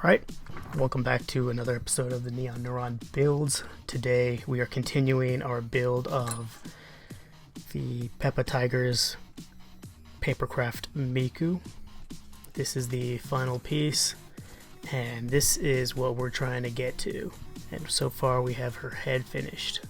Alright, welcome back to another episode of the Neon Neuron builds. Today we are continuing our build of the Pepatiger's Papercraft Miku. This is the final piece, and this is what we're trying to get to. And so far we have her head finished.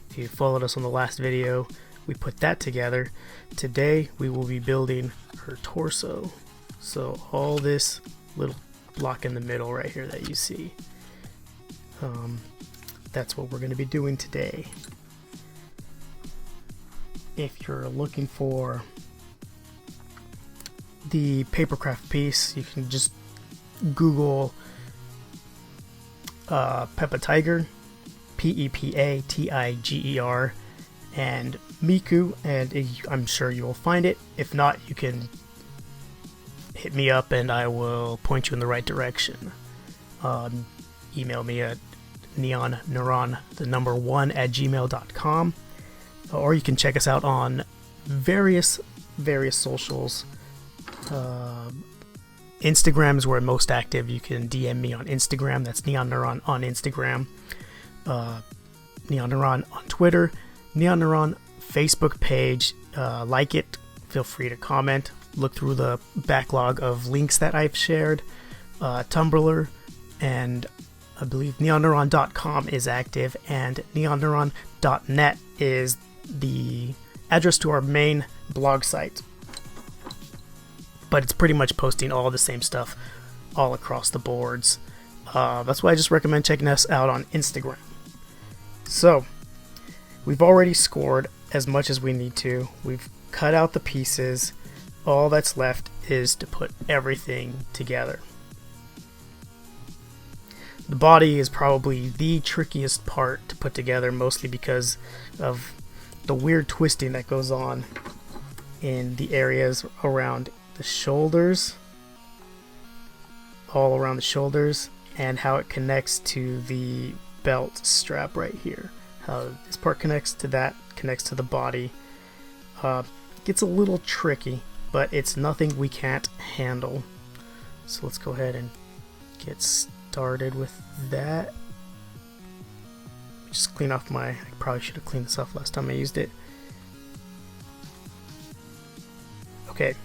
If you followed us on the last video, we put that together. Today we will be building her torso. So all this little block in the middle right here that you see, that's what we're going to be doing today. If you're looking for the Papercraft piece, you can just Google Pepatiger, P-E-P-A-T-I-G-E-R, and Miku, and I'm sure you will find it. If not, you can hit me up and I will point you in the right direction. Email me at neonneuron1@gmail.com, or you can check us out on various socials. Instagram is where I'm most active. You can DM me on Instagram. That's Neon Neuron on Instagram. Neon Neuron on Twitter. Neon Neuron Facebook page. Like it. Feel free to comment. Look through the backlog of links that I've shared. Tumblr, and I believe neonneuron.com is active, and neonneuron.net is the address to our main blog site. But it's pretty much posting all the same stuff all across the boards. That's why I just recommend checking us out on Instagram. So, we've already scored as much as we need to. We've cut out the pieces. All that's left is to put everything together. The body is probably the trickiest part to put together, mostly because of the weird twisting that goes on in the areas around the shoulders, all around the shoulders, and how it connects to the belt strap right here. How this part connects to that, connects to the body. Gets a little tricky, but it's nothing we can't handle. So let's go ahead and get started with that. Just clean off I probably should have cleaned this off last time I used it. Okay,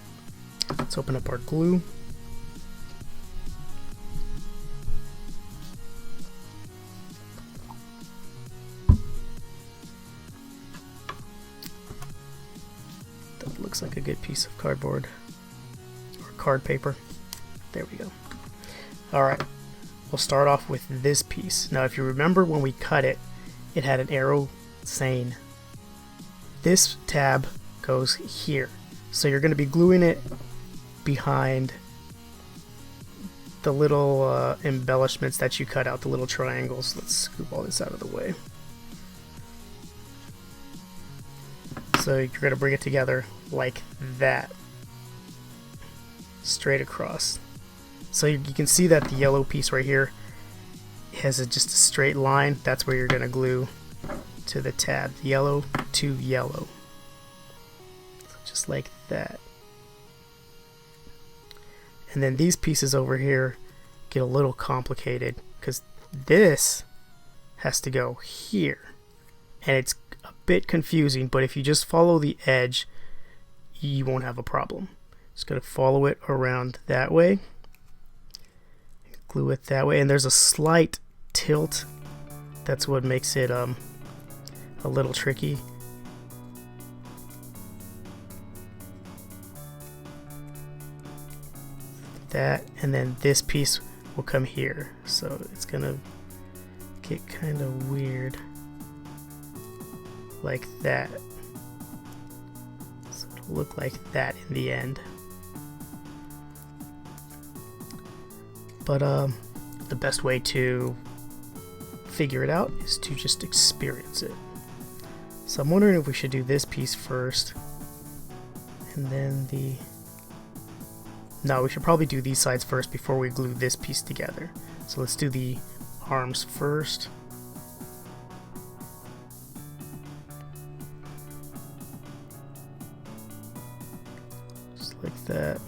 let's open up our glue. That looks like a good piece of cardboard or card paper. There we go. Alright, we'll start off with this piece. Now if you remember when we cut it, it had an arrow saying this tab goes here. So you're going to be gluing it behind the little embellishments that you cut out, the little triangles. Let's scoop all this out of the way. So you're going to bring it together like that, straight across. So you can see that the yellow piece right here has just a straight line. That's where you're going to glue to the tab, yellow to yellow. So just like that. And then these pieces over here get a little complicated because this has to go here. And it's a bit confusing, but if you just follow the edge, you won't have a problem. Just going to follow it around that way. Glue it that way, and there's a slight tilt. That's what makes it a little tricky. That, and then this piece will come here, so it's gonna get kind of weird like that. So it'll look like that in the end. But the best way to figure it out is to just experience it. So I'm wondering if we should do this piece first, and then no, we should probably do these sides first before we glue this piece together. So let's do the arms first. Just like that.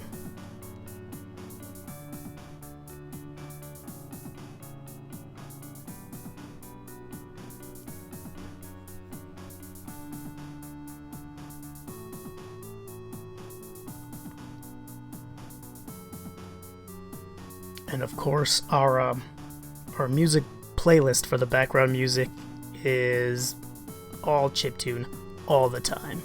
And of course, our music playlist for the background music is all chiptune all the time.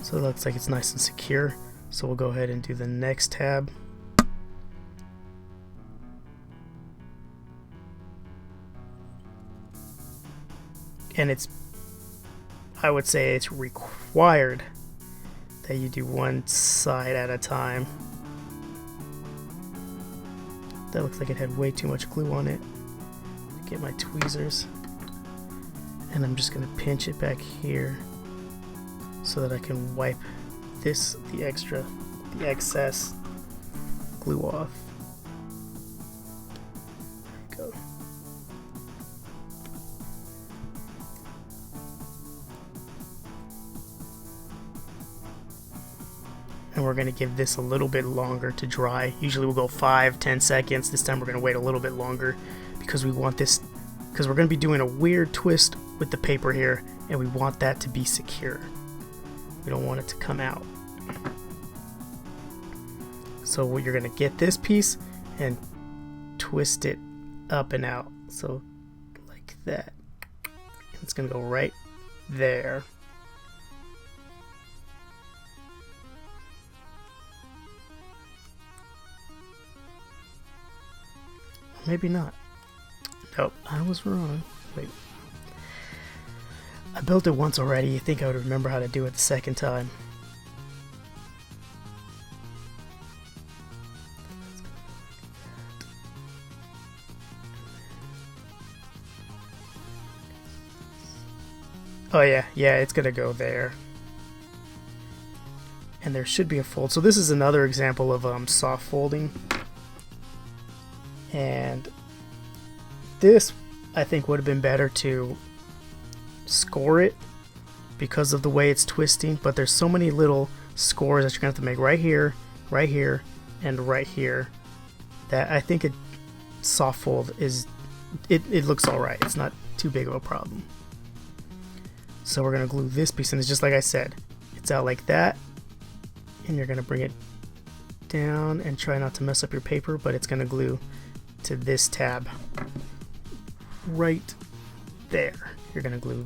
So it looks like it's nice and secure. So we'll go ahead and do the next tab. And I would say it's required that you do one side at a time. That looks like it had way too much glue on it. Get my tweezers. And I'm just gonna pinch it back here so that I can wipe the excess glue off. There we go. And we're going to give this a little bit longer to dry. Usually we'll go 5-10 seconds. This time we're going to wait a little bit longer because we want this, because we're going to be doing a weird twist with the paper here, and we want that to be secure. We don't want it to come out. So you're going to get this piece and twist it up and out. So like that. It's going to go right there. Maybe not. Nope, I was wrong. Wait. I built it once already. You think I would remember how to do it the second time. Oh yeah, it's gonna go there. And there should be a fold. So this is another example of soft folding. And this, I think, would have been better to score it because of the way it's twisting, but there's so many little scores that you're gonna have to make right here, and right here, that I think a soft fold is, it looks alright. It's not too big of a problem. So we're gonna glue this piece, and it's just like I said, it's out like that, and you're gonna bring it down and try not to mess up your paper, but it's gonna glue to this tab right there. You're gonna glue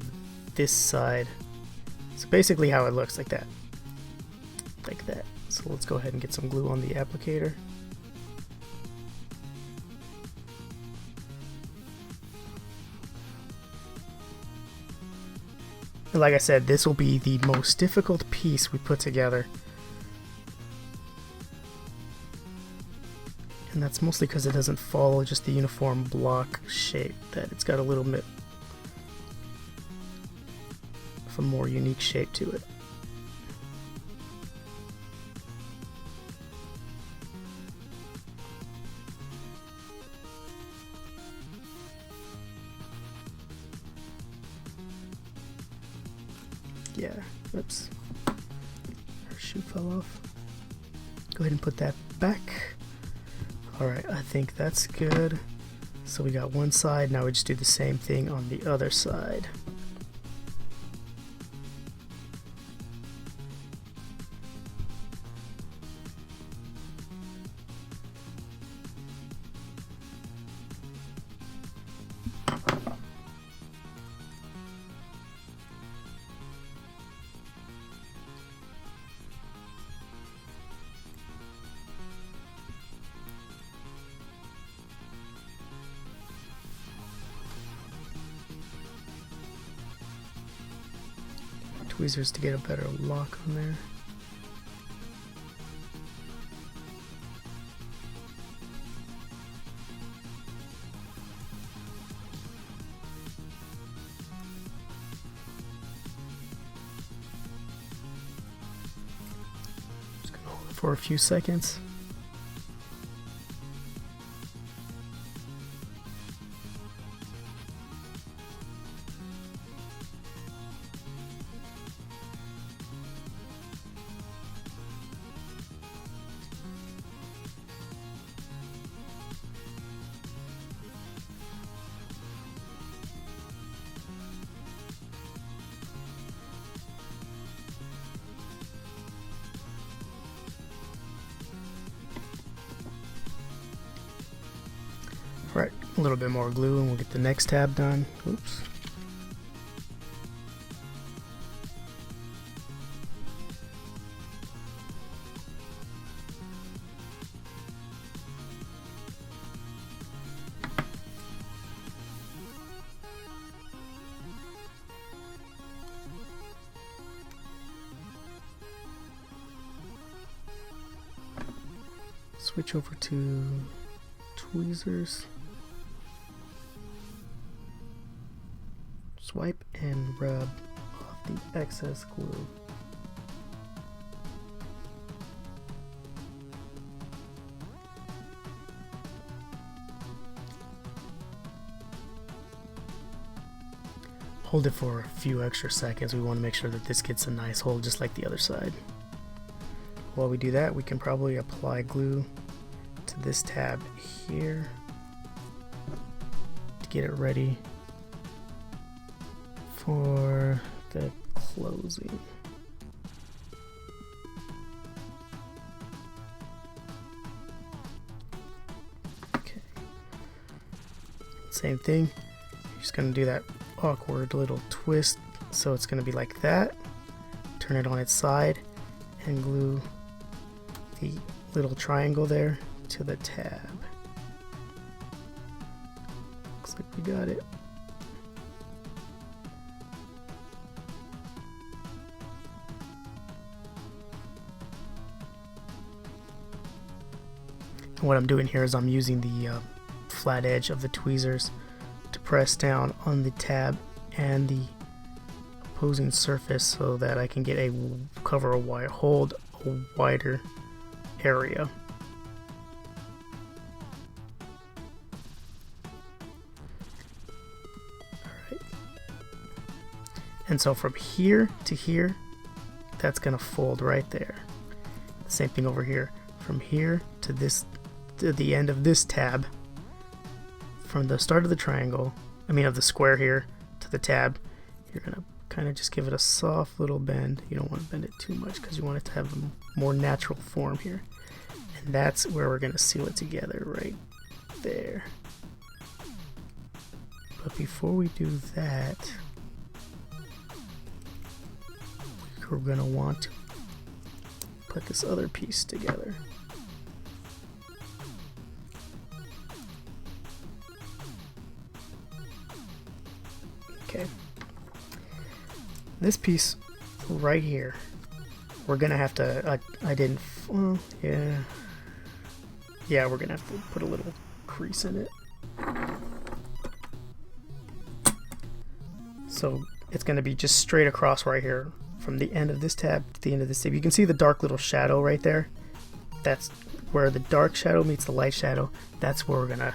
this side. So basically how it looks, like that. Like that. So let's go ahead and get some glue on the applicator. And like I said, this will be the most difficult piece we put together. And that's mostly because it doesn't follow just the uniform block shape, that it's got a little bit of a more unique shape to it. Yeah, oops. Our shoe fell off. Go ahead and put that back. Alright, I think that's good. So we got one side, now we just do the same thing on the other side. Tweezers to get a better lock on there. Just gonna hold it for a few seconds. A little bit more glue and we'll get the next tab done. Oops. Switch over to tweezers. Swipe and rub off the excess glue. Hold it for a few extra seconds. We want to make sure that this gets a nice hold just like the other side. While we do that, we can probably apply glue to this tab here to get it ready for the closing. Okay. Same thing. You're just going to do that awkward little twist, so it's going to be like that. Turn it on its side and glue the little triangle there to the tab. Looks like we got it. And what I'm doing here is I'm using the flat edge of the tweezers to press down on the tab and the opposing surface so that I can get a hold a wider area. Alright. And so from here to here, that's gonna fold right there. The same thing over here. From here to this, to the end of this tab, from the start of the triangle, of the square here to the tab, you're gonna kind of just give it a soft little bend. You don't want to bend it too much because you want it to have a more natural form here. And that's where we're going to seal it together, right there. But before we do that, we're going to want to put this other piece together. Okay. This piece right here, we're gonna have to, yeah, we're gonna have to put a little crease in it. So it's gonna be just straight across right here from the end of this tab to the end of this tab. You can see the dark little shadow right there. That's where the dark shadow meets the light shadow. That's where we're gonna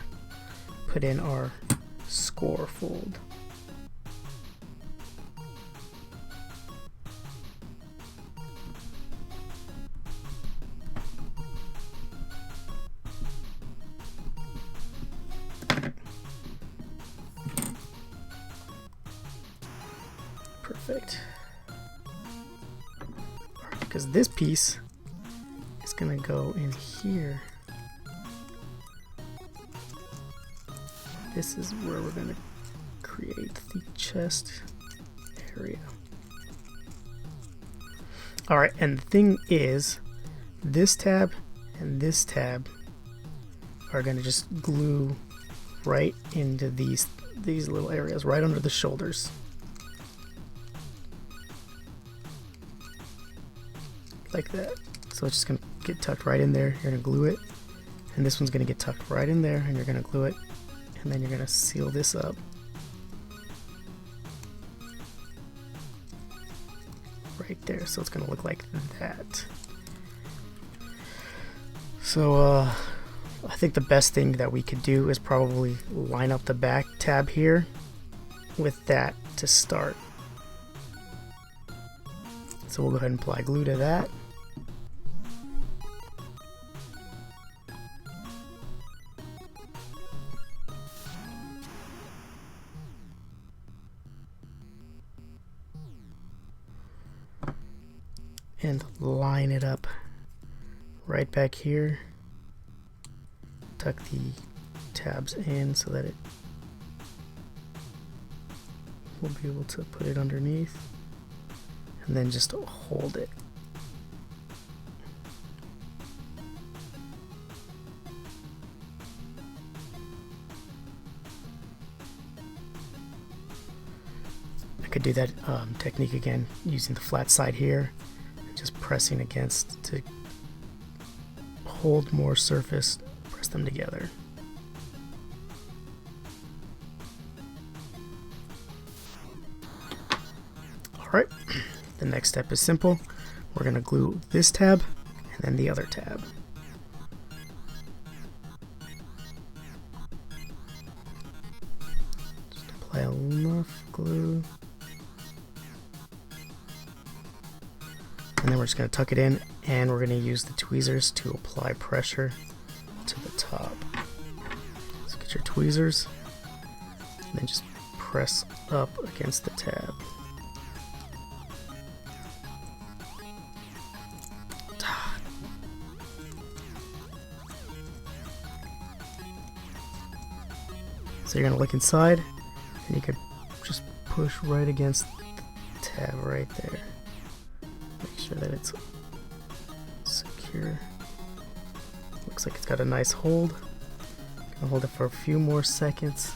put in our score fold. Perfect. Because this piece is gonna go in here. This is where we're gonna create the chest area. Alright, and the thing is, this tab and this tab are gonna just glue right into these little areas, right under the shoulders. Like that. So it's just gonna get tucked right in there. You're gonna glue it, and this one's gonna get tucked right in there, and you're gonna glue it, and then you're gonna seal this up. Right there. So it's gonna look like that. So I think the best thing that we could do is probably line up the back tab here with that to start. So we'll go ahead and apply glue to that. And line it up right back here. Tuck the tabs in so that we'll be able to put it underneath and then just hold it. I could do that technique again using the flat side here and just pressing against to hold more surface, press them together. Alright, the next step is simple. We're going to glue this tab and then the other tab. Just apply enough glue. And then we're just going to tuck it in, and we're going to use the tweezers to apply pressure to the top. So get your tweezers, and then just press up against the tab. So you're going to look inside, and you can just push right against the tab right there. Make sure that it's secure. Looks like it's got a nice hold. Gonna hold it for a few more seconds.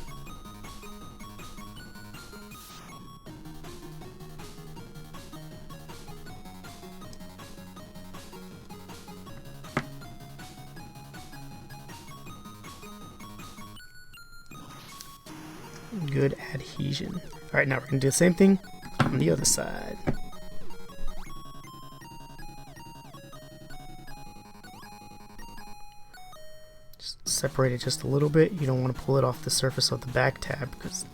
Good adhesion. Alright, now we're gonna do the same thing on the other side. Separate it just a little bit. You don't want to pull it off the surface of the back tab because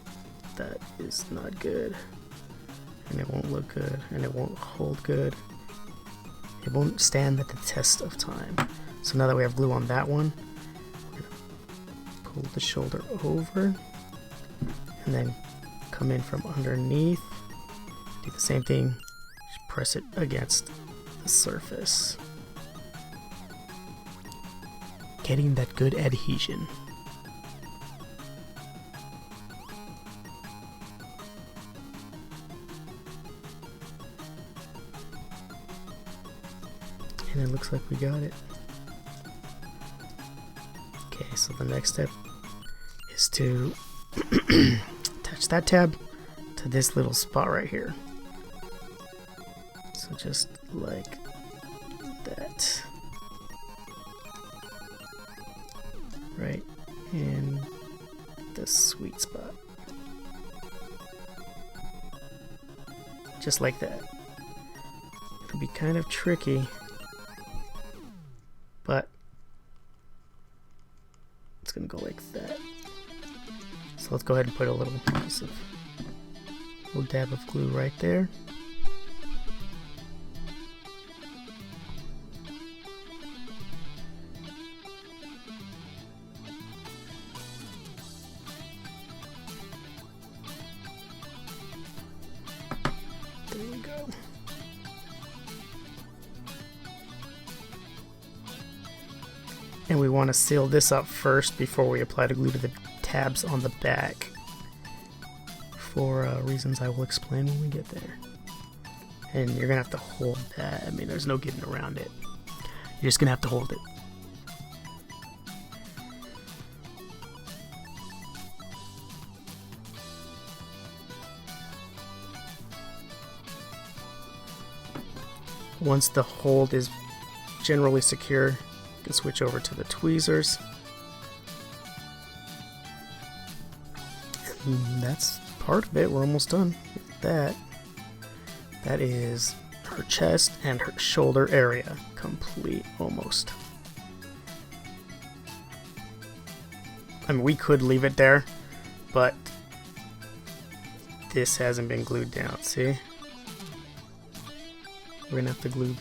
that is not good, and it won't look good, and it won't hold good. It won't stand the test of time. So now that we have glue on that one, we're gonna pull the shoulder over and then come in from underneath. Do the same thing, just press it against the surface. Getting that good adhesion. And it looks like we got it. Okay, so the next step is to attach that tab to this little spot right here. So just like that. Right in the sweet spot. Just like that. It'll be kind of tricky, but it's gonna go like that. So let's go ahead and put a little dab of glue right there. There we go. And we want to seal this up first before we apply the glue to the tabs on the back, for reasons I will explain when we get there. And you're gonna have to hold that. I mean, there's no getting around it. You're just gonna have to hold it. Once the hold is generally secure, you can switch over to the tweezers. And that's part of it. We're almost done with that. That is her chest and her shoulder area complete, almost. I mean, we could leave it there, but this hasn't been glued down, see? We're gonna have to glue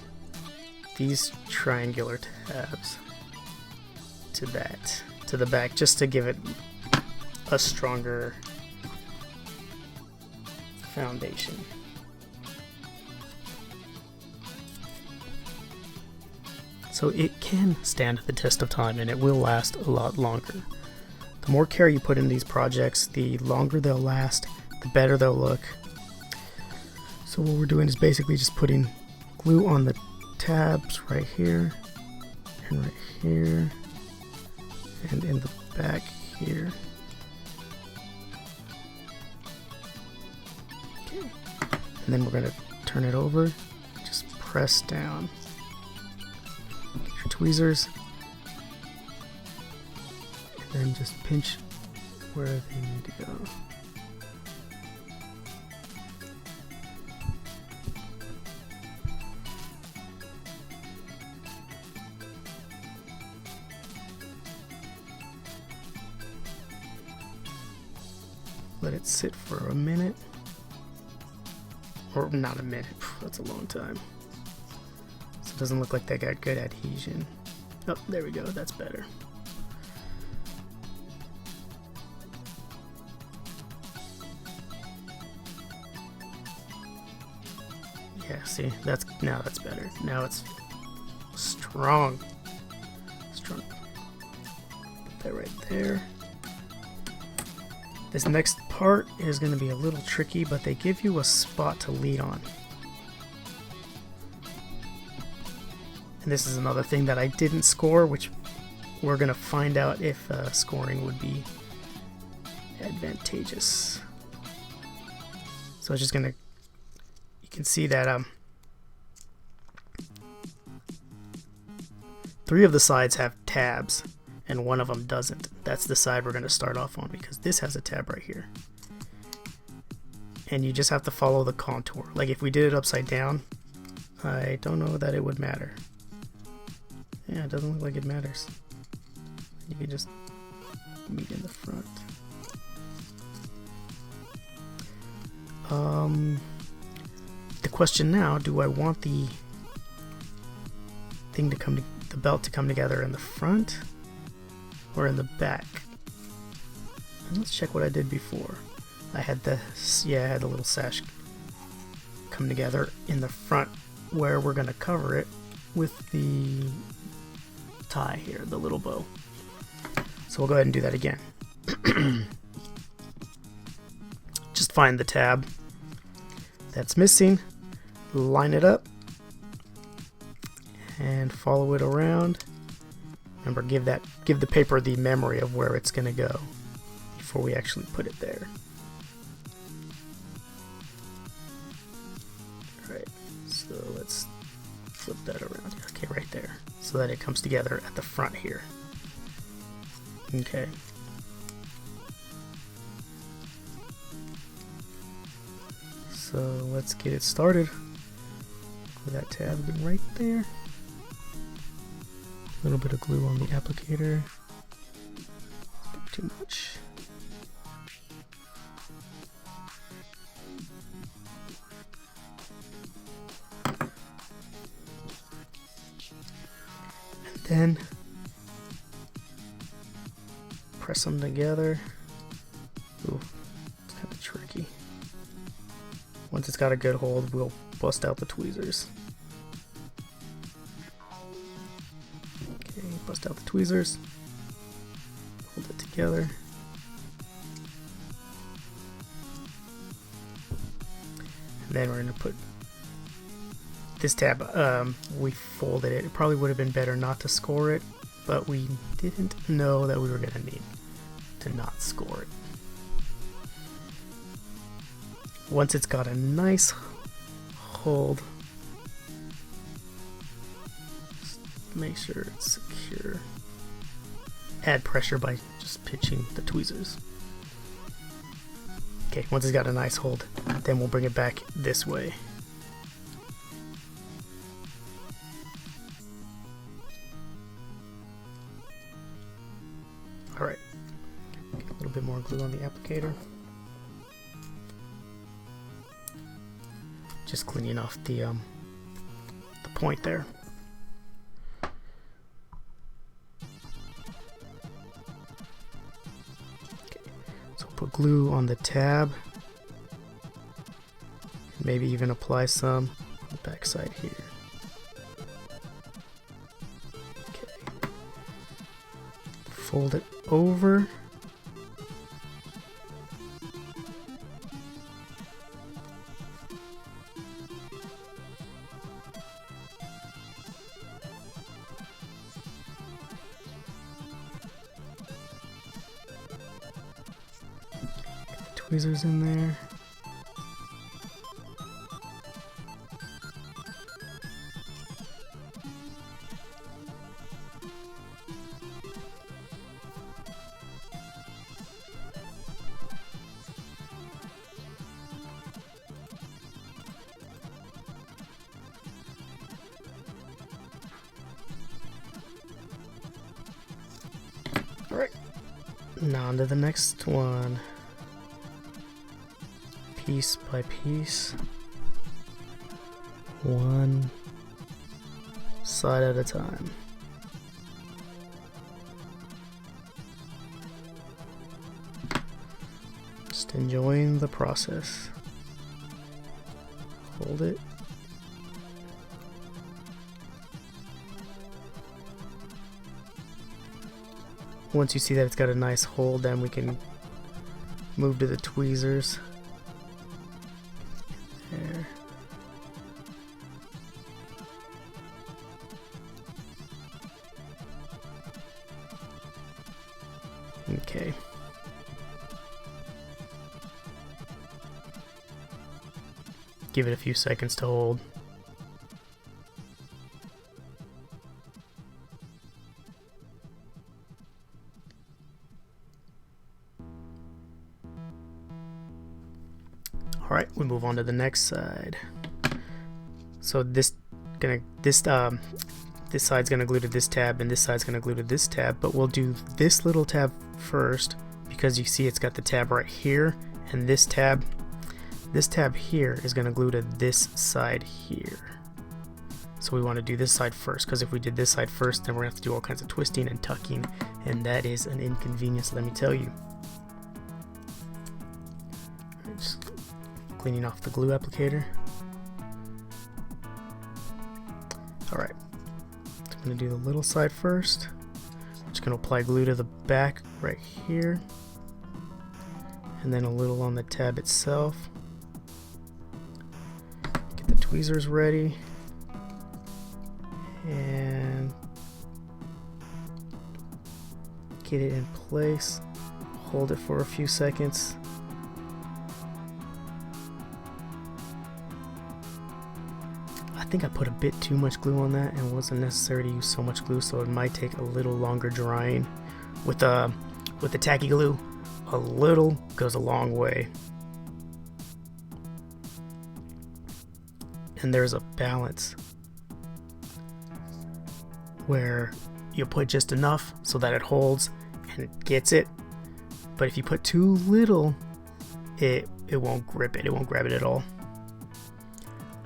these triangular tabs to the back, just to give it a stronger foundation. So it can stand the test of time, and it will last a lot longer. The more care you put in these projects, the longer they'll last, the better they'll look. So what we're doing is basically just putting glue on the tabs right here and right here and in the back here. Okay. And then we're going to turn it over, just press down. Get your tweezers and then just pinch where they need to go. Let it sit for a minute. Or not a minute, that's a long time. So it doesn't look like they got good adhesion. Oh, there we go, that's better. Yeah, see, now that's better. Now it's strong. Strong. Put that right there. This next part is going to be a little tricky, but they give you a spot to lead on. And this is another thing that I didn't score, which we're going to find out if scoring would be advantageous. So it's just going to, you can see that 3 of the sides have tabs and 1 of them doesn't. That's the side we're going to start off on because this has a tab right here. And you just have to follow the contour. Like if we did it upside down, I don't know that it would matter. Yeah, it doesn't look like it matters. You can just meet in the front. The question now, do I want the thing to come to the belt to come together in the front or in the back? And let's check what I did before. I had the little sash come together in the front where we're going to cover it with the tie here, the little bow. So we'll go ahead and do that again. Just find the tab that's missing, line it up, and follow it around. Remember, give the paper the memory of where it's going to go before we actually put it there. Alright, so let's flip that around. Okay, right there. So that it comes together at the front here. Okay. So let's get it started. With that tab being right there. A little bit of glue on the applicator. Too much. And then press them together. Ooh, it's kind of tricky. Once it's got a good hold, we'll bust out the tweezers. Okay, bust out the tweezers. Hold it together. And then we're going to put this tab, we folded it. It probably would have been better not to score it, but we didn't know that we were going to need to not score it. Once it's got a nice hold, just make sure it's secure. Add pressure by just pinching the tweezers. Okay, once it's got a nice hold, then we'll bring it back this way. Alright, a little bit more glue on the applicator. Just cleaning off the point there. Okay, so put glue on the tab. Maybe even apply some on the back side here. Okay. Fold it over tweezers in there. Alright, now on to the next one. Piece by piece, one side at a time. Just enjoying the process. Hold it. Once you see that it's got a nice hold, then we can move to the tweezers. There. Okay. Give it a few seconds to hold. Alright, we move on to the next side. So this side's gonna glue to this tab, and this side's gonna glue to this tab, but we'll do this little tab first because you see it's got the tab right here, and this tab here is gonna glue to this side here. So we want to do this side first, because if we did this side first, then we're gonna have to do all kinds of twisting and tucking, and that is an inconvenience, let me tell you. Just cleaning off the glue applicator. Alright, so I'm going to do the little side first. I'm just going to apply glue to the back right here, and then a little on the tab itself. Get the tweezers ready, and get it in place. Hold it for a few seconds. I think I put a bit too much glue on that, and it wasn't necessary to use so much glue, so it might take a little longer drying. With the tacky glue, a little goes a long way. And there's a balance where you put just enough so that it holds and it gets it, but if you put too little, it won't grip it, it won't grab it at all.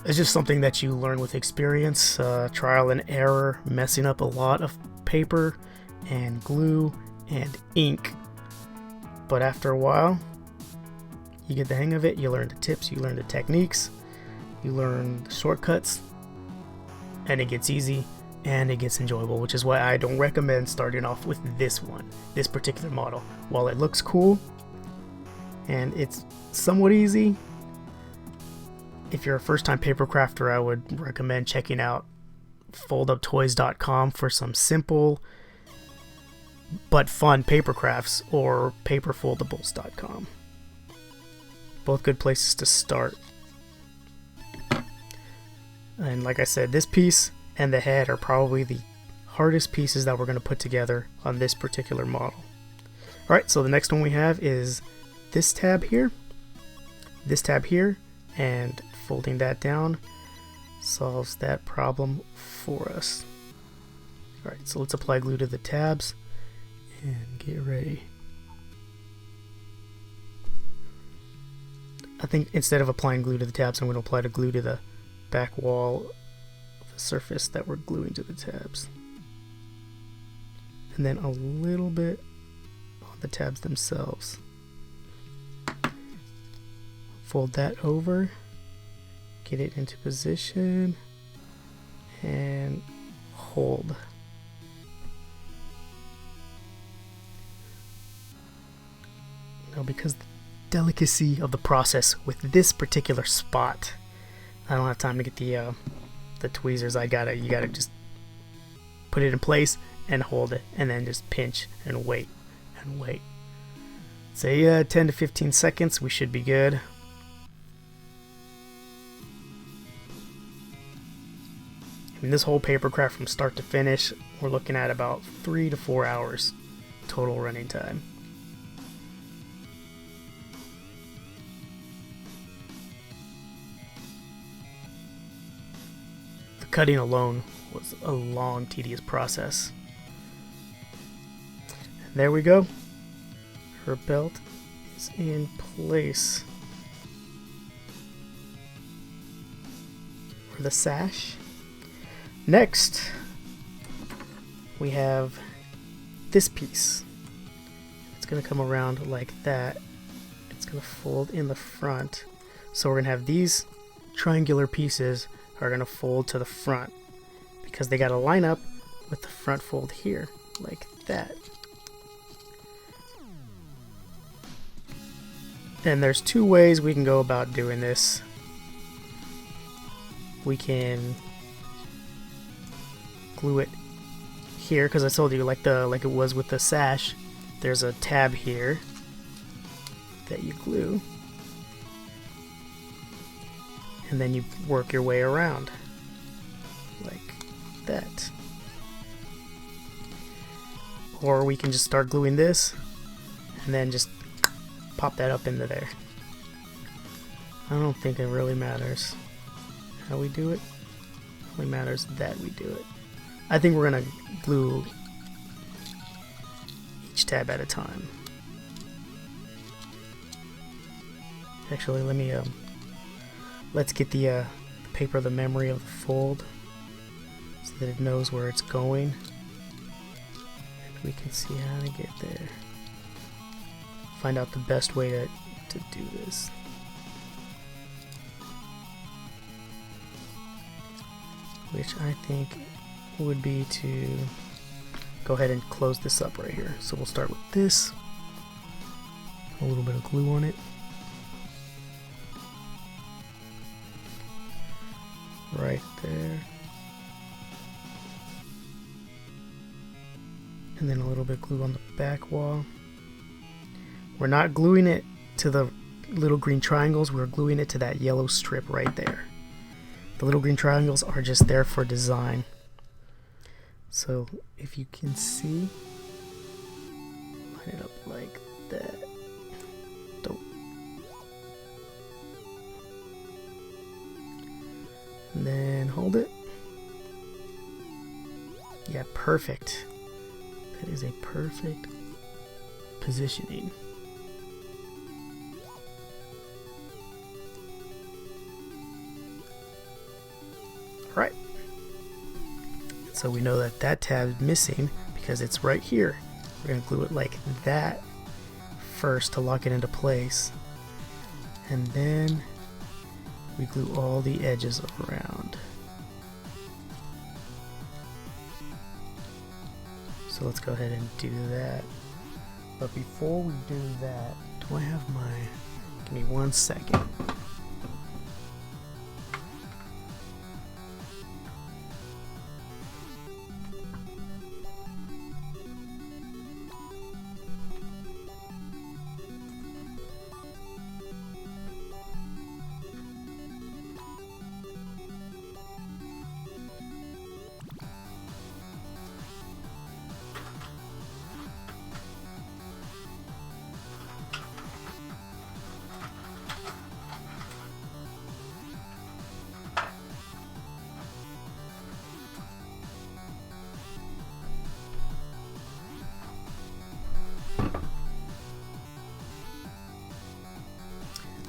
It's just something that you learn with experience, trial and error, messing up a lot of paper and glue and ink. But after a while, you get the hang of it, you learn the tips, you learn the techniques, you learn the shortcuts, and it gets easy and it gets enjoyable, which is why I don't recommend starting off with this one, this particular model. While it looks cool and it's somewhat easy, if you're a first-time paper crafter, I would recommend checking out folduptoys.com for some simple but fun paper crafts, or paperfoldables.com. Both good places to start. And like I said, this piece and the head are probably the hardest pieces that we're going to put together on this particular model. Alright, so the next one we have is this tab here, and folding that down solves that problem for us. Alright, so let's apply glue to the tabs and get ready. I think instead of applying glue to the tabs, I'm going to apply the glue to the back wall of the surface that we're gluing to the tabs. And then a little bit on the tabs themselves. Fold that over, get it into position, and hold. Now, because the delicacy of the process with this particular spot, I don't have time to get the tweezers. You gotta just put it in place and hold it, and then just pinch and wait and wait. Say 10 to 15 seconds, we should be good. I mean, this whole Papercraft from start to finish, we're looking at about 3 to 4 hours total running time. The cutting alone was a long, tedious process. And there we go. Her belt is in place. For the sash. Next, we have this piece. It's going to come around like that. It's going to fold in the front. So we're going to have these triangular pieces are going to fold to the front because they got to line up with the front fold here, like that. And there's two ways we can go about doing this. We can glue it here because I told you like it was with the sash, there's a tab here that you glue and then you work your way around like that. Or we can just start gluing this and then just pop that up into there. I don't think it really matters how we do it. It only matters that we do it. I think we're gonna glue each tab at a time. Actually, let me let's get the paper, the memory of the fold, so that it knows where it's going, and we can see how to get there. Find out the best way to do this. Which I think would be to go ahead and close this up right here. So we'll start with this, a little bit of glue on it, right there, and then a little bit of glue on the back wall. We're not gluing it to the little green triangles, we're gluing it to that yellow strip right there. The little green triangles are just there for design. So if you can see, line it up like that. Don't. And then hold it. Yeah, perfect. That is a perfect positioning. All right. So we know that that tab is missing because it's right here. We're going to glue it like that first to lock it into place. And then we glue all the edges around. So let's go ahead and do that. But before we do that, do I have my... Give me 1 second.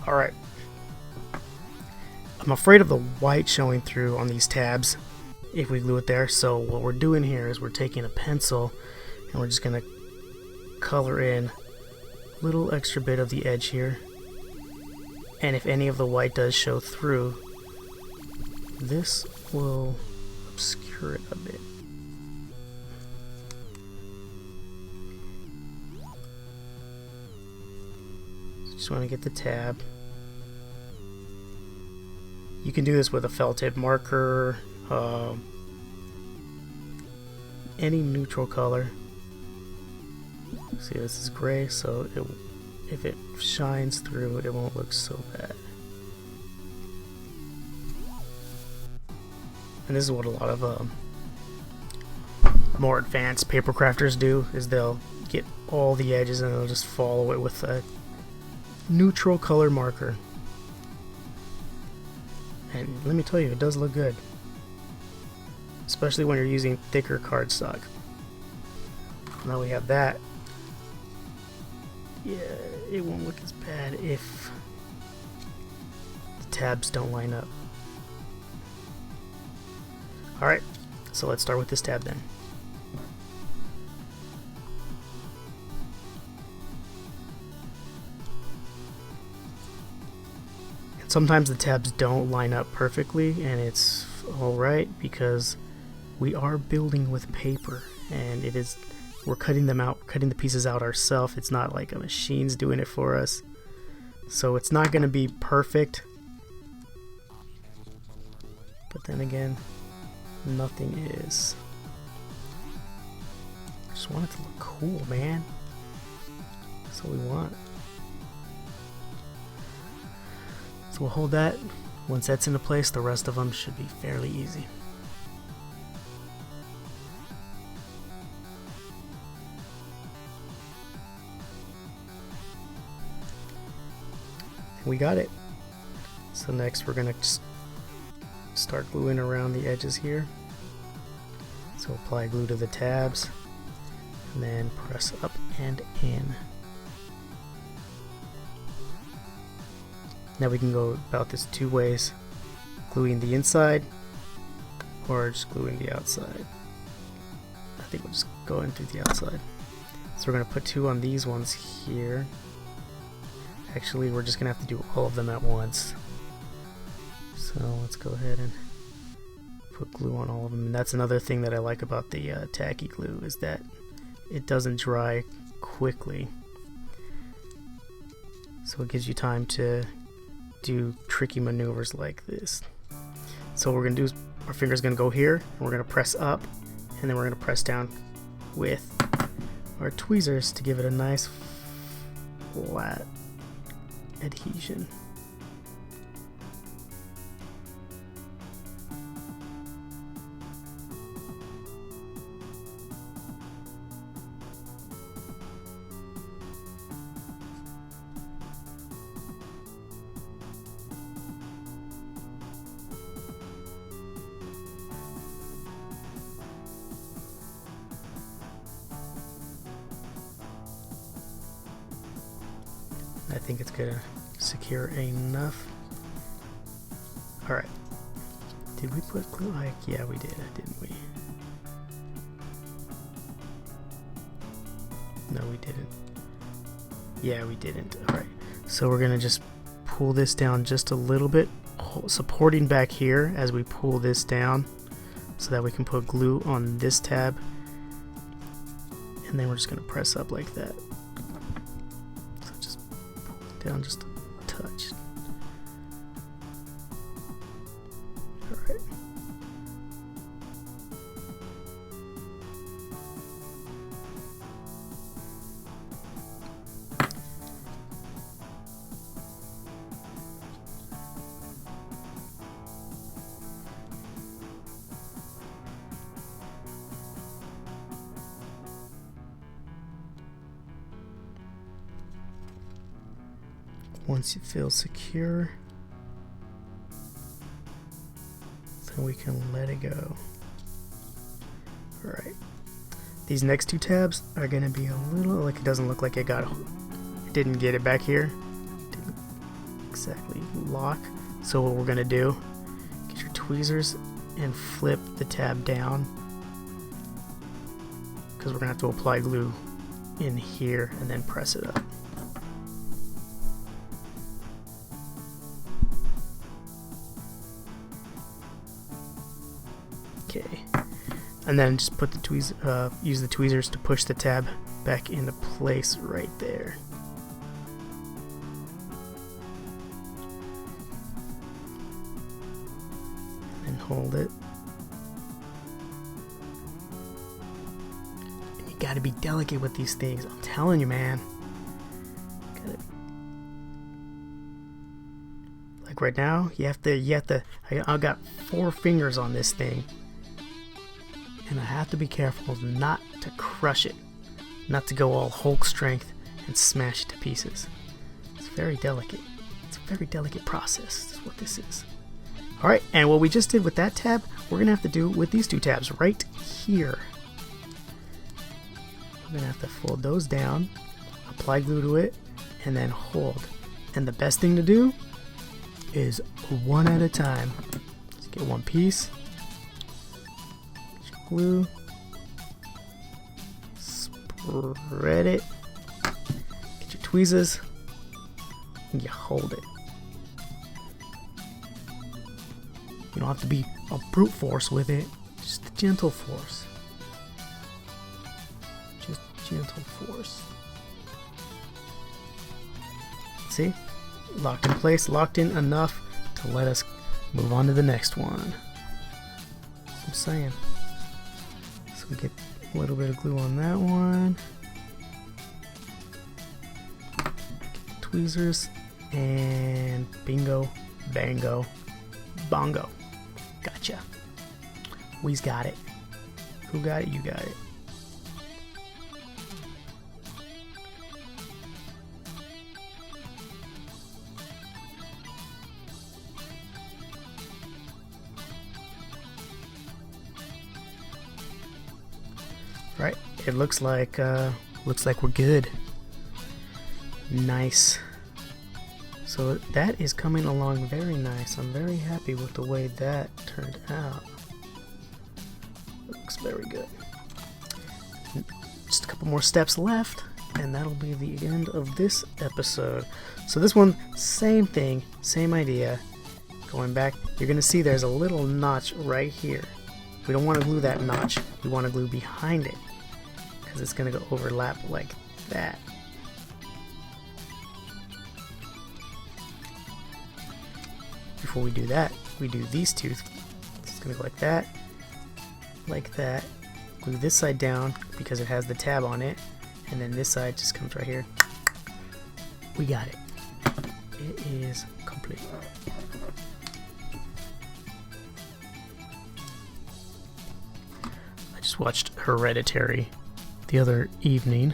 Alright. I'm afraid of the white showing through on these tabs if we glue it there, so what we're doing here is we're taking a pencil and we're just going to color in a little extra bit of the edge here. And if any of the white does show through, this will obscure it a bit. So just want to get the tab. You can do this with a felt tip marker, any neutral color. See, this is gray, so if it shines through, it won't look so bad. And this is what a lot of more advanced paper crafters do, is they'll get all the edges and they'll just follow it with a neutral color marker. And let me tell you, it does look good, especially when you're using thicker cardstock. Now we have that. Yeah, it won't look as bad if the tabs don't line up. Alright, so let's start with this tab then. And sometimes the tabs don't line up perfectly, and it's alright because we are building with paper, and we're cutting them out, cutting the pieces out ourselves. It's not like a machine's doing it for us. So it's not going to be perfect. But then again, nothing is. I just want it to look cool, man. That's what we want. So we'll hold that. Once that's into place, the rest of them should be fairly easy. We got it. So next we're gonna just start gluing around the edges here. So apply glue to the tabs and then press up and in. Now we can go about this two ways: gluing the inside or just gluing the outside. I think we'll just go in through the outside. So we're gonna put two on these ones here. Actually, we're just gonna have to do all of them at once. So let's go ahead and put glue on all of them. And that's another thing that I like about the tacky glue, is that it doesn't dry quickly. So it gives you time to do tricky maneuvers like this. So what we're gonna do is our finger's gonna go here, and we're gonna press up, and then we're gonna press down with our tweezers to give it a nice flat adhesion. I think it's gonna secure enough. Alright. Did we put glue? Yeah, we did, didn't we? No, we didn't. Yeah, we didn't. Alright. So we're gonna just pull this down just a little bit, supporting back here as we pull this down, so that we can put glue on this tab. And then we're just gonna press up like that. Down just a touch. Alright. Once it feels secure, then we can let it go. Alright. These next two tabs are going to be a little, like, it doesn't look like it didn't get it back here. Didn't exactly lock. So what we're going to do, get your tweezers and flip the tab down, because we're going to have to apply glue in here and then press it up. Okay, and then just put the use the tweezers to push the tab back into place right there. And hold it. And you gotta be delicate with these things. I'm telling you, man. Gotta be Like right now, you have to. I got 4 fingers on this thing, and I have to be careful not to crush it, not to go all Hulk strength and smash it to pieces. It's very delicate. It's a very delicate process. That's what this is. All right, and what we just did with that tab, we're gonna have to do with these 2 tabs right here. We're gonna have to fold those down, apply glue to it, and then hold. And the best thing to do is one at a time. Let's get one piece, glue, spread it, get your tweezers, and you hold it. You don't have to be a brute force with it, just a gentle force. Just gentle force. See? Locked in place, locked in enough to let us move on to the next one. That's what I'm saying. So we get a little bit of glue on that one. Get tweezers, and bingo, bango, bongo. Gotcha. We's got it. Who got it? You got it. Right, it looks like we're good. Nice. So that is coming along very nice. I'm very happy with the way that turned out. Looks very good. Just a couple more steps left, and that'll be the end of this episode. So this one, same thing, same idea. Going back, you're gonna see there's a little notch right here. We don't want to glue that notch. We want to glue behind it, because it's going to go overlap like that. Before we do that, we do these 2. It's going to go like that, glue this side down because it has the tab on it, and then this side just comes right here. We got it. It is complete. I just watched Hereditary the other evening.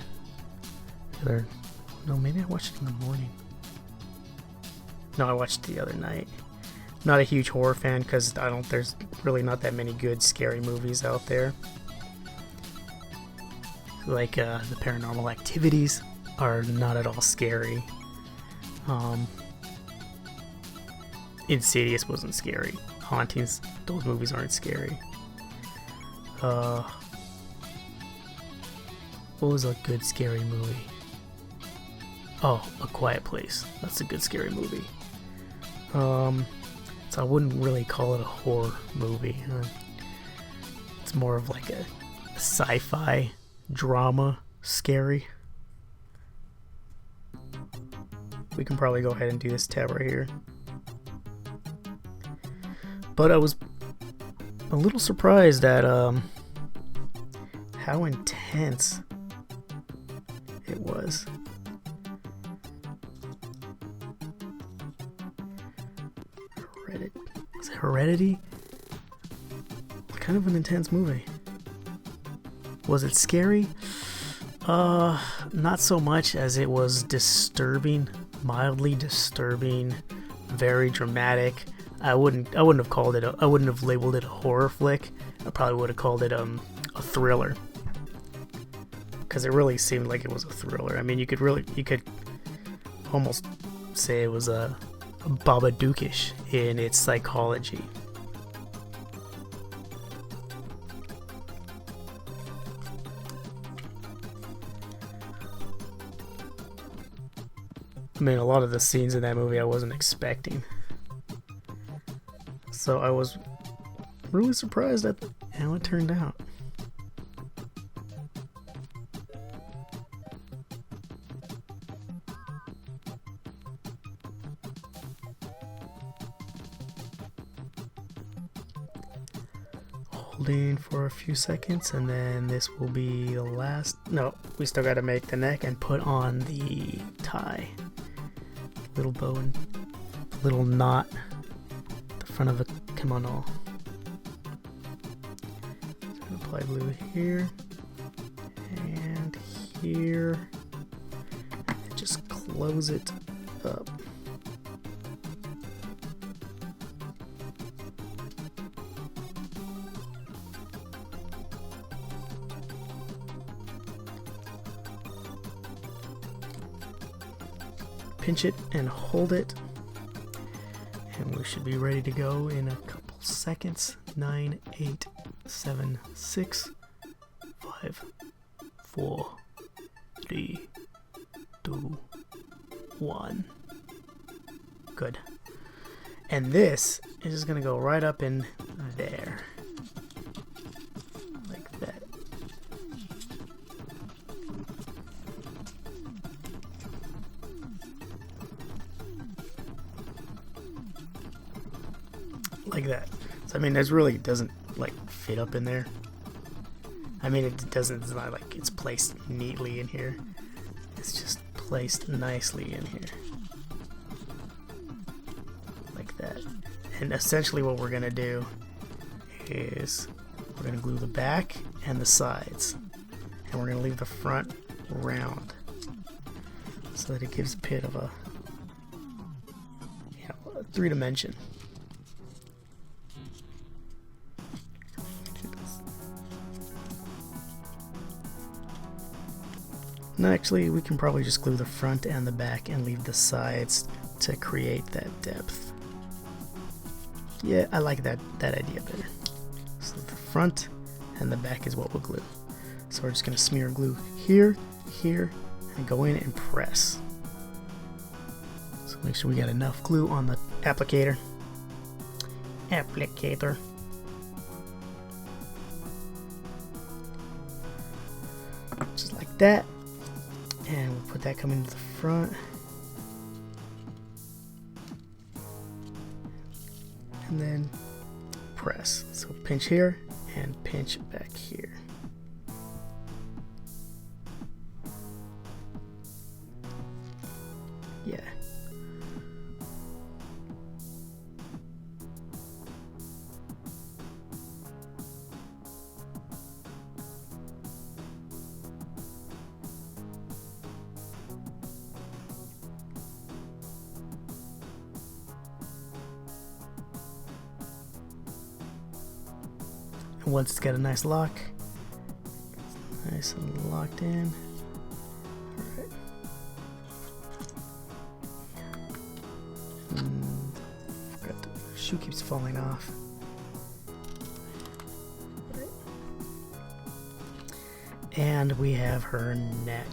No, maybe I watched it in the morning. No, I watched it the other night. Not a huge horror fan because there's really not that many good scary movies out there. Like the Paranormal Activities are not at all scary. Insidious wasn't scary. Hauntings, those movies aren't scary. What was a good scary movie? Oh, A Quiet Place. That's a good scary movie. So I wouldn't really call it a horror movie. It's more of like a sci-fi drama scary. We can probably go ahead and do this tab right here. But I was a little surprised at how intense it was. Was it Heredity? Kind of an intense movie. Was it scary? Not so much as it was disturbing, mildly disturbing, very dramatic. I wouldn't have called it. I wouldn't have labeled it a horror flick. I probably would have called it a thriller, because it really seemed like it was a thriller. I mean, you could almost say it was a Babadookish in its psychology. I mean, a lot of the scenes in that movie I wasn't expecting. So I was really surprised at how it turned out. Holding for a few seconds, and then this will be the last. No, we still got to make the neck and put on the tie. Little bow and little knot at the front of the kimono. So apply glue here and here, and just close it up. Pinch it and hold it, and we should be ready to go in a couple seconds. 9, 8, 7, 6, 5, 4, 3, 2, 1. Good. And this is just gonna go right up in there, like that. Like that. So I mean, this really doesn't like fit up in there. I mean, it doesn't. It's not like it's placed neatly in here. It's just placed nicely in here, like that. And essentially, what we're gonna do is we're gonna glue the back and the sides, and we're gonna leave the front round so that it gives a bit of a, you know, a 3-dimension. And actually, we can probably just glue the front and the back and leave the sides to create that depth. Yeah, I like that idea better. So the front and the back is what we'll glue. So we're just going to smear glue here, here, and go in and press. So make sure we got enough glue on the applicator. Just like that. And we'll put that coming to the front. And then press. So pinch here and pinch back here. Yeah. And once it's got a nice lock, nice and locked in. Alright. Forgot the shoe keeps falling off. Right. And we have her neck.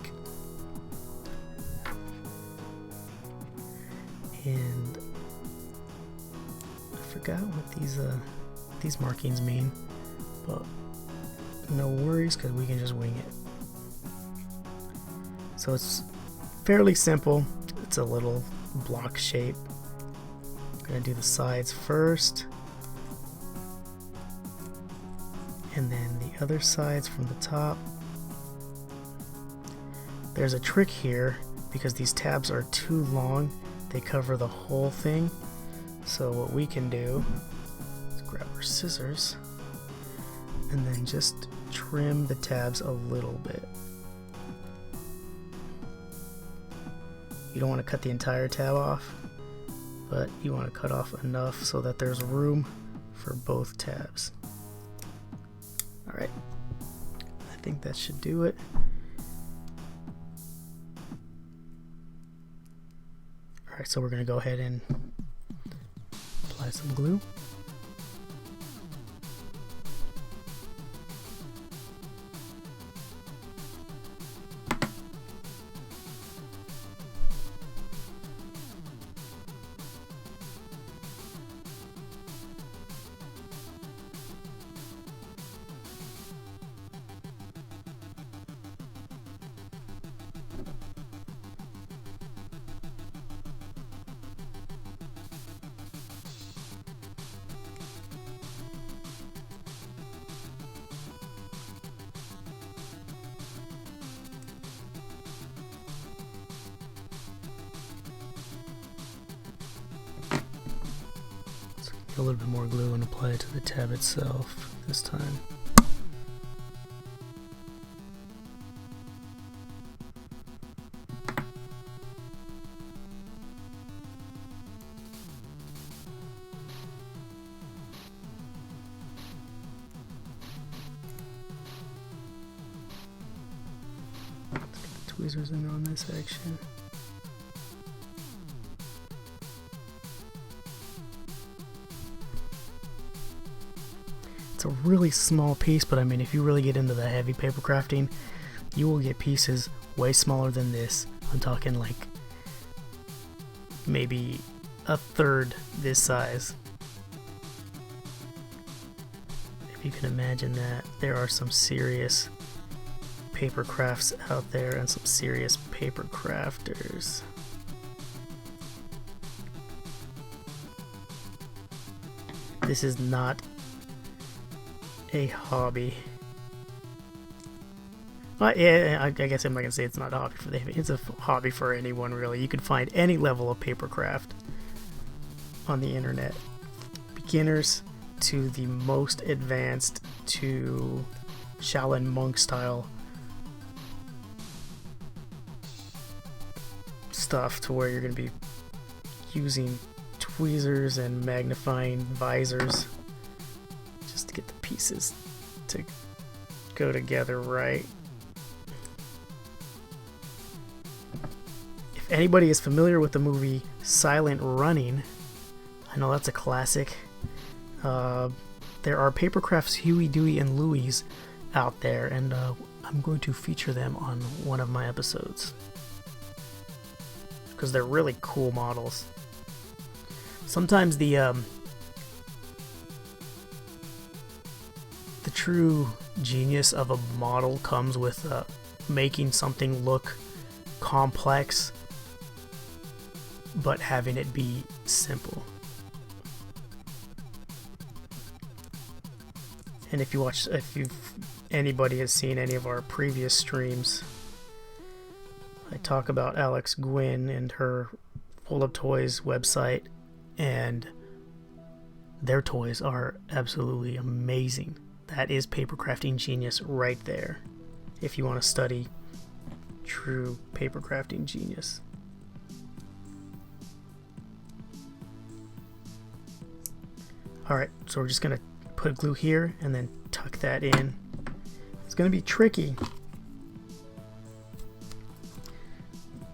And I forgot what these markings mean. But no worries, because we can just wing it. So it's fairly simple. It's a little block shape. I'm gonna do the sides first, and then the other sides from the top. There's a trick here because these tabs are too long. They cover the whole thing. So what we can do is grab our scissors and then just trim the tabs a little bit. You don't want to cut the entire tab off, but you want to cut off enough so that there's room for both tabs. Alright, I think that should do it. Alright, so we're going to go ahead and apply some glue. Get a little bit more glue and apply it to the tab itself this time. Tweezers in on this section. It's a really small piece, but I mean, if you really get into the heavy paper crafting, you will get pieces way smaller than this. I'm talking like maybe a third this size. If you can imagine that, there are some serious paper crafts out there and some serious paper crafters. This is not a hobby. Well, yeah, I guess I'm not gonna say it's not a hobby for the heavy. It's a hobby for anyone, really. You can find any level of paper craft on the internet. Beginners to the most advanced to Shaolin monk style stuff, to where you're going to be using tweezers and magnifying visors just to get the pieces to go together right. If anybody is familiar with the movie Silent Running, I know that's a classic. There are Papercraft's Huey, Dewey, and Louie's out there, and I'm going to feature them on one of my episodes, because they're really cool models. Sometimes the true genius of a model comes with making something look complex but having it be simple. And if anybody has seen any of our previous streams, I talk about Alex Gwynn and her Full of Toys website, and their toys are absolutely amazing. That is paper crafting genius right there, if you want to study true paper crafting genius. Alright, so we're just going to put glue here and then tuck that in. It's going to be tricky,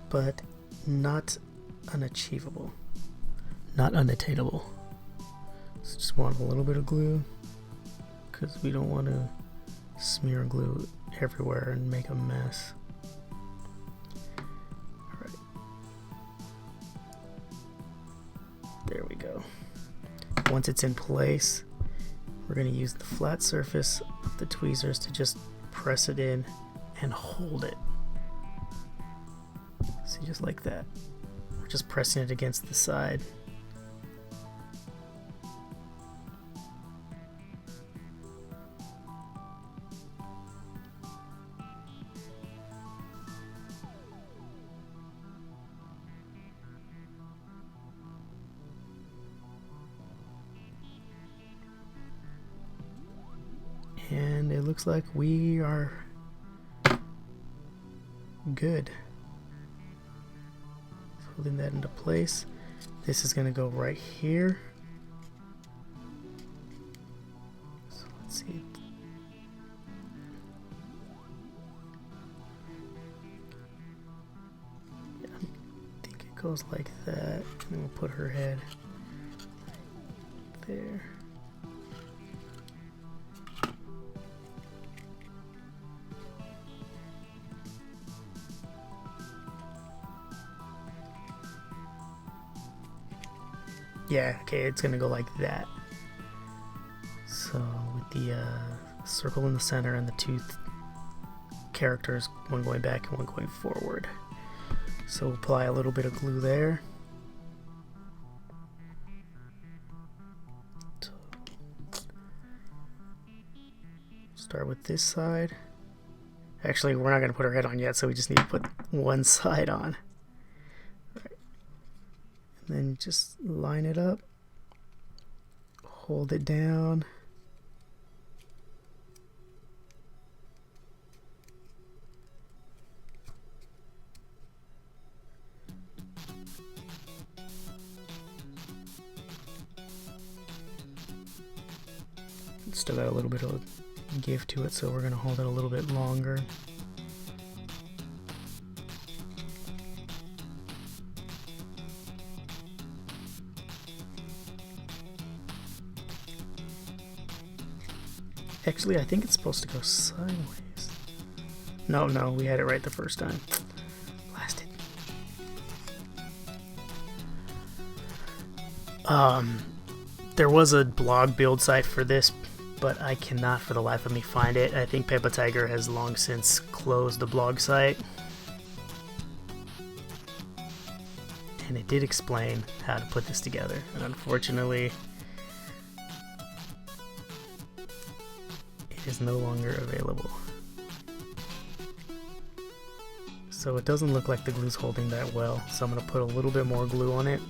but not unachievable, not unattainable. So just want a little bit of glue, because we don't want to smear glue everywhere and make a mess. Alright, there we go. Once it's in place, we're going to use the flat surface of the tweezers to just press it in and hold it. See, just like that. We're just pressing it against the side. And it looks like we are good. Holding that into place. This is going to go right here. So let's see. Yeah, I think it goes like that. And then we'll put her head there. Yeah, okay, it's gonna go like that. So with the circle in the center and the two characters, one going back and one going forward. So apply a little bit of glue there. So start with this side. Actually, we're not gonna put her head on yet, so we just need to put one side on. Then just line it up hold it down. Still got a little bit of give to it, so we're going to hold it a little bit longer. Actually, I think it's supposed to go sideways. No, we had it right the first time. Blasted. There was a blog build site for this, but I cannot for the life of me find it. I think Pepatiger has long since closed the blog site. And it did explain how to put this together, and unfortunately it is no longer available. So it doesn't look like the glue's holding that well, so I'm going to put a little bit more glue on it.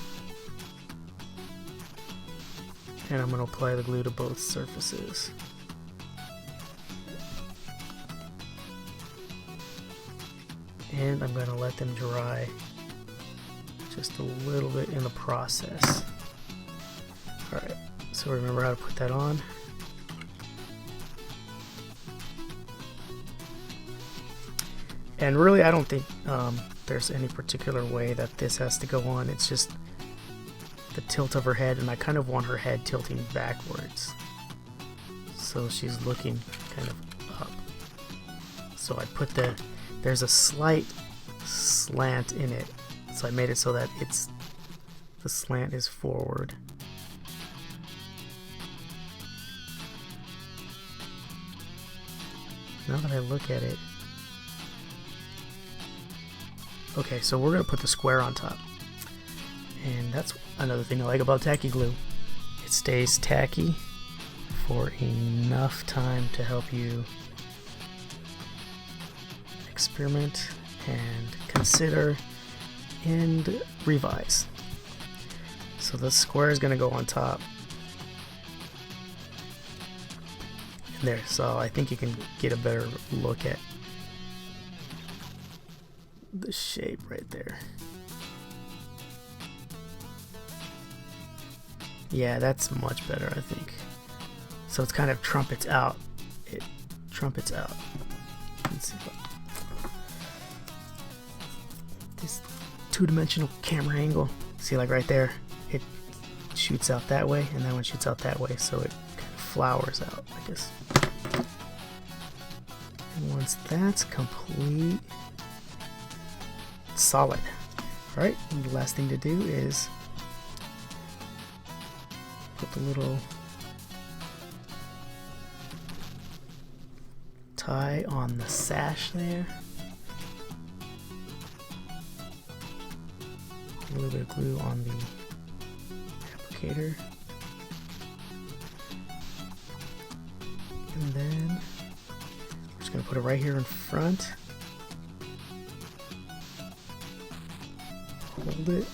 And I'm going to apply the glue to both surfaces. And I'm going to let them dry just a little bit in the process. Alright, so remember how to put that on. And really, I don't think there's any particular way that this has to go on. It's just the tilt of her head, and I kind of want her head tilting backwards, so she's looking kind of up. So I put there's a slight slant in it, so I made it so that the slant is forward. Now that I look at it, okay, so we're gonna put the square on top. And that's another thing I like about tacky glue. It stays tacky for enough time to help you experiment and consider and revise. So the square is going to go on top. And there, so I think you can get a better look at the shape right there. Yeah, that's much better, I think. So it's kind of trumpets out. It trumpets out. Let's see this two-dimensional camera angle. See, like right there, it shoots out that way, and that one shoots out that way, so it kind of flowers out, I guess. And once that's complete, it's solid. All right, and the last thing to do is put the little tie on the sash there. A little bit of glue on the applicator. And then we're just going to put it right here in front. Hold it.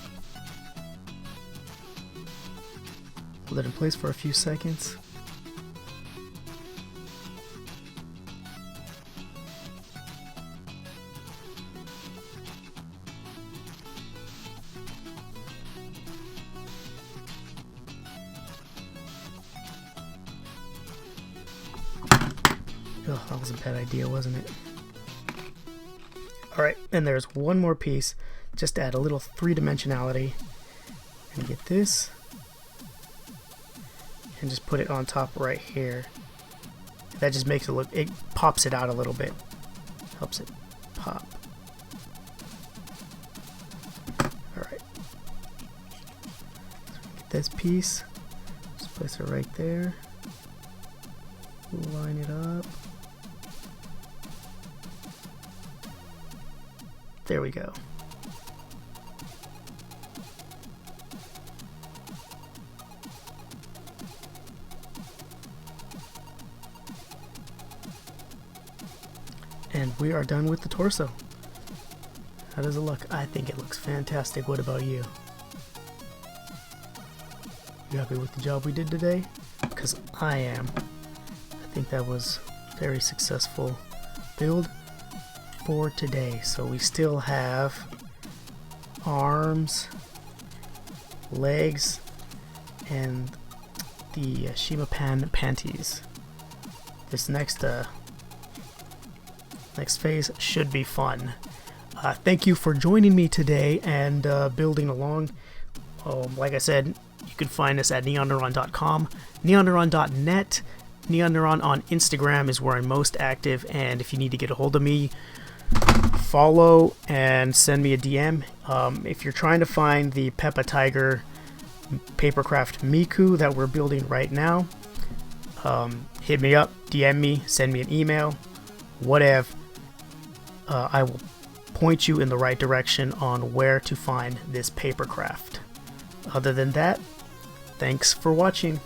Hold it in place for a few seconds. Oh, that was a bad idea, wasn't it? Alright, and there's one more piece, just to add a little three-dimensionality. And get this, and just put it on top right here. That just makes it look, it pops it out a little bit. Helps it pop. Alright. So get this piece, just place it right there. Line it up. There we go. And we are done with the torso. How does it look? I think it looks fantastic. What about you? You happy with the job we did today? because I am. I think that was a very successful build for today. So we still have arms, legs, and the Shima Pan panties. This next phase should be fun. Thank you for joining me today and building along. Like I said, you can find us at neonneuron.com, neonneuron.net. Neonneuron on Instagram is where I'm most active, and if you need to get a hold of me, follow and send me a DM. If you're trying to find the Pepatiger Papercraft Miku that we're building right now, hit me up, DM me, send me an email, whatever. I will point you in the right direction on where to find this Papercraft. Other than that, thanks for watching.